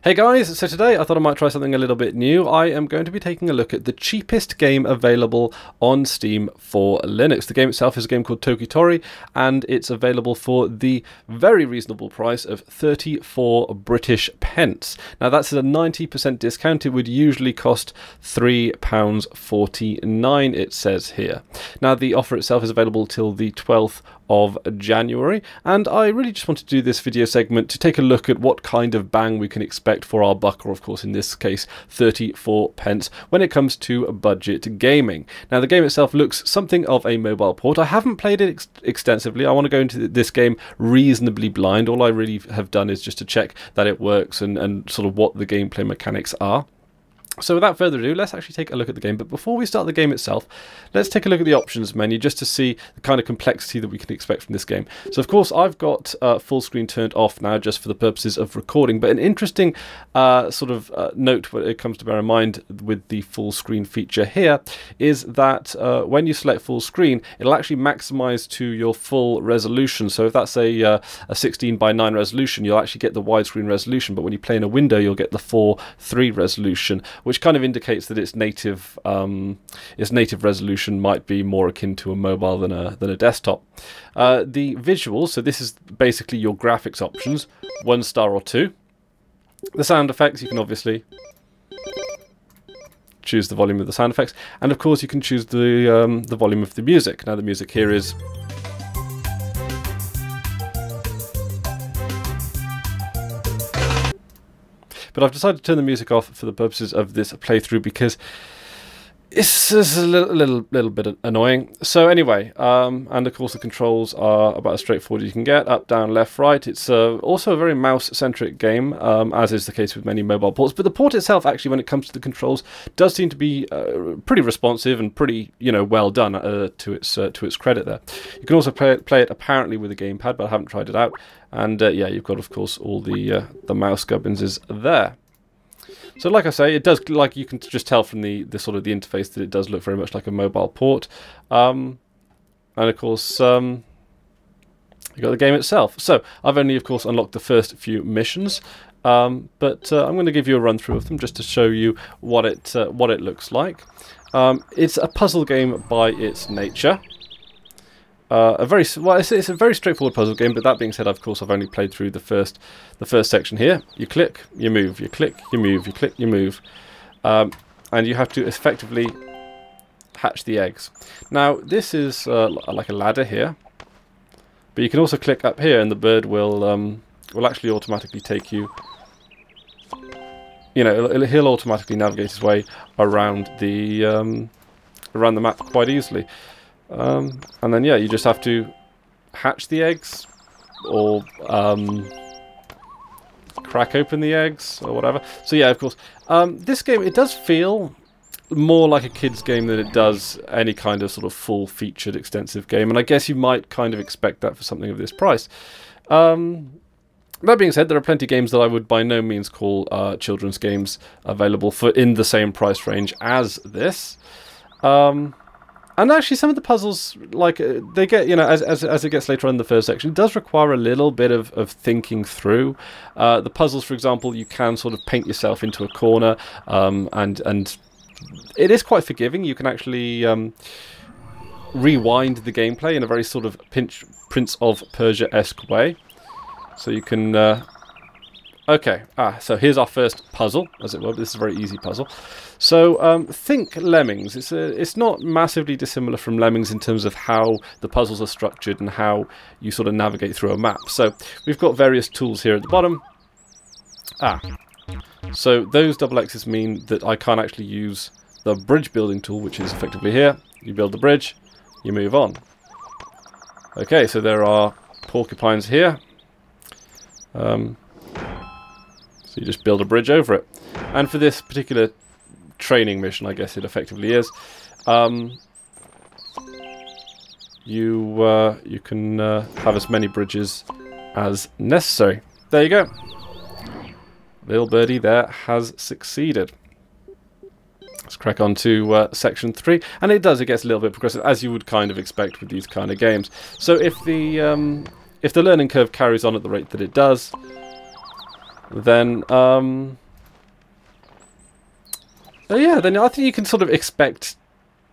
Hey guys, so today I thought I might try something a little bit new. I am going to be taking a look at the cheapest game available on Steam for Linux. The game itself is a game called Toki Tori, and it's available for the very reasonable price of 34 British pence. Now that's a 90% discount. It would usually cost £3.49, it says here. Now the offer itself is available till the 12th of January, and I really just want to do this video segment to take a look at what kind of bang we can expect for our buck, or of course in this case 34 pence, when it comes to budget gaming. Now the game itself looks something of a mobile port. I haven't played it extensively. I want to go into this game reasonably blind. All I really have done is just to check that it works and sort of what the gameplay mechanics are. So without further ado, let's actually take a look at the game. But before we start the game itself, let's take a look at the options menu just to see the kind of complexity that we can expect from this game. So of course I've got full screen turned off now just for the purposes of recording, but an interesting note when it comes to bear in mind with the full screen feature here is that when you select full screen, it'll actually maximize to your full resolution. So if that's a 16:9 resolution, you'll actually get the widescreen resolution, but when you play in a window, you'll get the 4:3 resolution, which kind of indicates that its native resolution might be more akin to a mobile than a desktop. The visuals, so this is basically your graphics options, 1 star or 2. The sound effects, you can obviously choose the volume of the sound effects, and of course you can choose the volume of the music. Now the music here is but I've decided to turn the music off for the purposes of this playthrough because it's a little bit annoying. So anyway, and of course the controls are about as straightforward as you can get: up, down, left, right. It's also a very mouse-centric game, as is the case with many mobile ports. But the port itself, actually, when it comes to the controls, does seem to be pretty responsive and pretty, well done to its credit there. You can also play it apparently with a gamepad, but I haven't tried it out. And yeah, you've got, of course, all the mouse gubbins is there. So like I say, it does, like you can just tell from the sort of the interface that it does look very much like a mobile port. And of course, you got the game itself. So I've only, of course, unlocked the first few missions, but I'm going to give you a run through of them just to show you what it looks like. It's a puzzle game by its nature. It's a very straightforward puzzle game, but that being said, of course, I've only played through the first section here. You click, you move, you click, you move, you click, you move, and you have to effectively hatch the eggs. Now, this is like a ladder here, but you can also click up here, and the bird will actually automatically take you. He'll automatically navigate his way around the map quite easily. And then yeah, you just have to hatch the eggs, or crack open the eggs, or whatever. So yeah, of course, this game, it does feel more like a kid's game than it does any kind of sort of full-featured extensive game, and I guess you might kind of expect that for something of this price. That being said, there are plenty of games that I would by no means call children's games available for in the same price range as this. And actually, some of the puzzles, like they get, as it gets later on in the first section, it does require a little bit of thinking through. The puzzles, for example, you can sort of paint yourself into a corner, and it is quite forgiving. You can actually rewind the gameplay in a very sort of Prince of Persia-esque way. So you can. Okay, so here's our first puzzle, as it were. This is a very easy puzzle. So think Lemmings. It's not massively dissimilar from Lemmings in terms of how the puzzles are structured and how you sort of navigate through a map. So we've got various tools here at the bottom. So those double X's mean that I can't actually use the bridge building tool, which is effectively here. You build the bridge, you move on. Okay, so there are porcupines here. So you just build a bridge over it. And for this particular training mission, I guess it effectively is, you can have as many bridges as necessary. There you go. Little birdie there has succeeded. Let's crack on to section 3. And it gets a little bit progressive, as you would kind of expect with these kind of games. So if the learning curve carries on at the rate that it does, then yeah, then I think you can sort of expect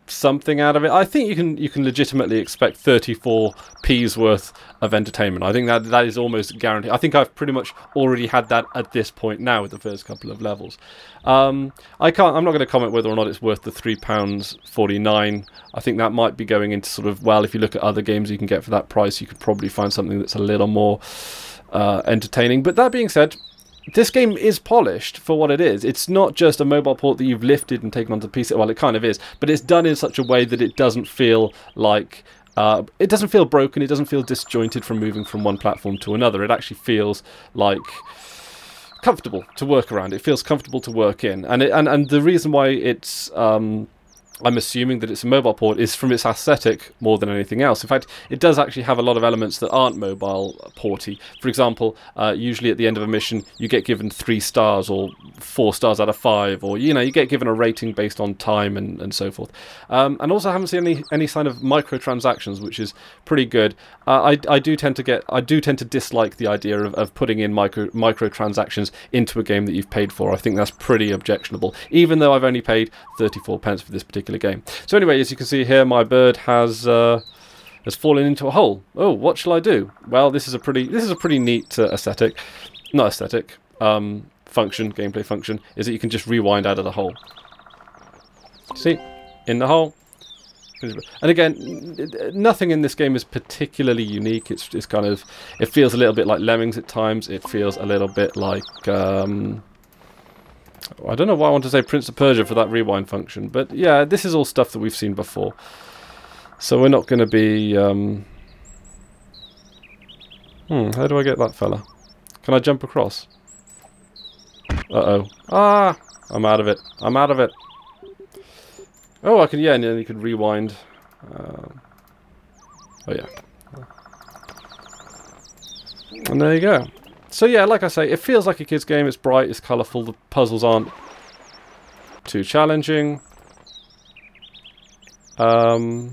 something out of it. I think you can legitimately expect 34p's worth of entertainment. I think that is almost guaranteed. I think I've pretty much already had that at this point now with the first couple of levels. I'm not going to comment whether or not it's worth the £3.49. I think that might be going into sort of, well, if you look at other games you can get for that price, you could probably find something that's a little more entertaining. But that being said, this game is polished for what it is. It's not just a mobile port that you've lifted and taken onto PC. Well, it kind of is, but it's done in such a way that it doesn't feel like... it doesn't feel broken, it doesn't feel disjointed from moving from one platform to another. It actually feels like comfortable to work around. It feels comfortable to work in. And the reason why it's... I'm assuming that it's a mobile port is from its aesthetic more than anything else. In fact, it does actually have a lot of elements that aren't mobile porty. For example, usually at the end of a mission, you get given 3 stars or 4 stars out of 5, or you get given a rating based on time and so forth. And also, I haven't seen any sign of microtransactions, which is pretty good. I do tend to dislike the idea of putting in microtransactions into a game that you've paid for. I think that's pretty objectionable, even though I've only paid 34p for this particular game. So anyway, as you can see here, my bird has fallen into a hole. Oh, what shall I do? Well, this is a pretty neat gameplay function, is that you can just rewind out of the hole. See, in the hole. And again, nothing in this game is particularly unique. It's kind of, it feels a little bit like Lemmings at times. It feels a little bit like I don't know why I want to say Prince of Persia for that rewind function, but yeah, this is all stuff that we've seen before. So we're not going to be... how do I get that fella? Can I jump across? Uh-oh. Ah! I'm out of it. I'm out of it. Oh, I can... Yeah, and then you can rewind. Oh, yeah. And there you go. So yeah, like I say, it feels like a kid's game. It's bright, it's colourful, the puzzles aren't too challenging. Well,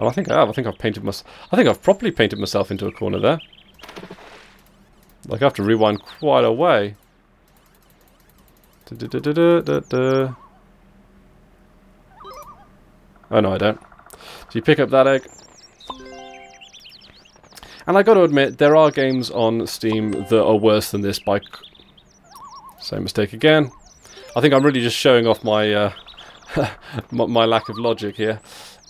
I think I have. I think I've properly painted myself into a corner there. Like I have to rewind quite a way. Oh no, I don't. So you pick up that egg. And I got to admit, there are games on Steam that are worse than this by... Same mistake again. I think I'm really just showing off my my lack of logic here.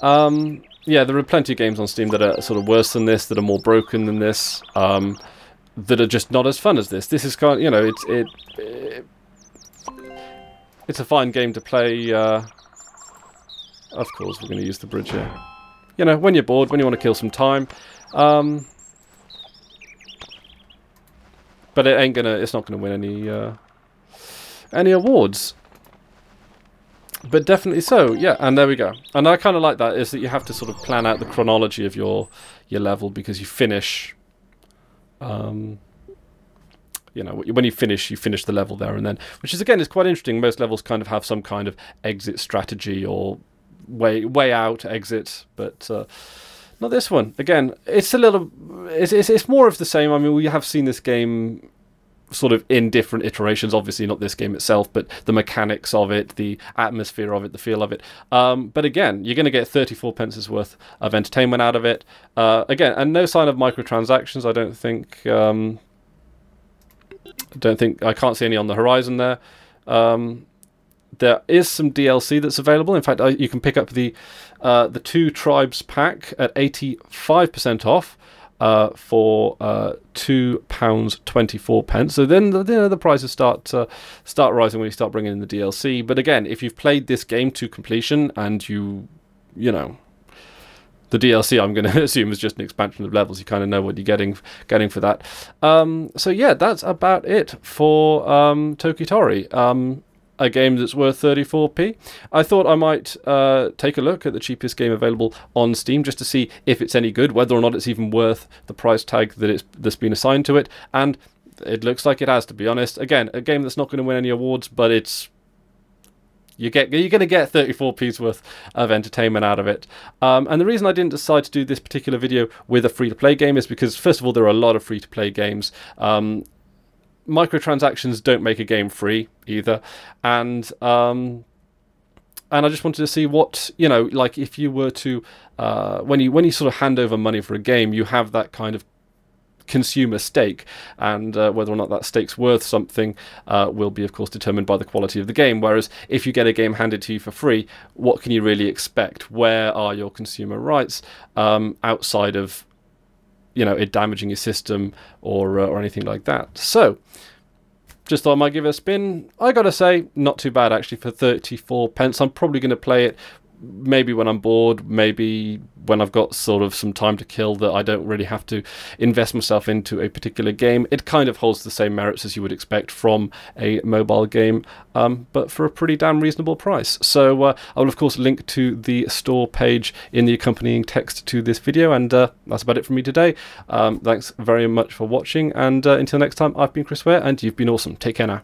Yeah, there are plenty of games on Steam that are sort of worse than this, that are more broken than this, that are just not as fun as this. This is kind of, you know, it's a fine game to play. Of course, we're going to use the bridge here. You know, when you're bored, when you want to kill some time. But it's not gonna win any awards. But definitely so, yeah, and there we go. And I kind of like that, is that you have to sort of plan out the chronology of your level, because you finish, you know, when you finish the level there and then, which is, again, is quite interesting. Most levels kind of have some kind of exit strategy or way out exit, but not this one. Again, it's a little... It's more of the same. I mean, we have seen this game sort of in different iterations. Obviously, not this game itself, but the mechanics of it, the atmosphere of it, the feel of it. But again, you're going to get 34p's worth of entertainment out of it. Again, and no sign of microtransactions. I don't think... I can't see any on the horizon there. There is some DLC that's available. In fact, you can pick up the 2 Tribes pack at 85% off for £2.24. So then the prices start rising when you start bringing in the DLC. But again, if you've played this game to completion and you know, the DLC, I'm going to assume, is just an expansion of levels. You kind of know what you're getting for that. So yeah, that's about it for Toki Tori. A game that's worth 34p. I thought I might take a look at the cheapest game available on Steam, just to see if it's any good, whether or not it's even worth the price tag that's been assigned to it. And it looks like it has, to be honest. Again, a game that's not going to win any awards, but you're going to get 34p's worth of entertainment out of it. And the reason I didn't decide to do this particular video with a free-to-play game is because, first of all, there are a lot of free-to-play games. microtransactions don't make a game free either, and I just wanted to see what, you know, like if you were to when you sort of hand over money for a game, you have that kind of consumer stake, and whether or not that stake's worth something will be, of course, determined by the quality of the game. Whereas if you get a game handed to you for free, what can you really expect? Where are your consumer rights outside of, you know, it damaging your system or anything like that? So just thought I might give it a spin. I gotta say, not too bad actually for 34 pence. I'm probably going to play it maybe when I'm bored, maybe when I've got sort of some time to kill that I don't really have to invest myself into a particular game. It kind of holds the same merits as you would expect from a mobile game, but for a pretty damn reasonable price. So I will of course link to the store page in the accompanying text to this video, and that's about it from me today. Thanks very much for watching, and until next time, I've been Chris Ware, and you've been awesome. Take care now.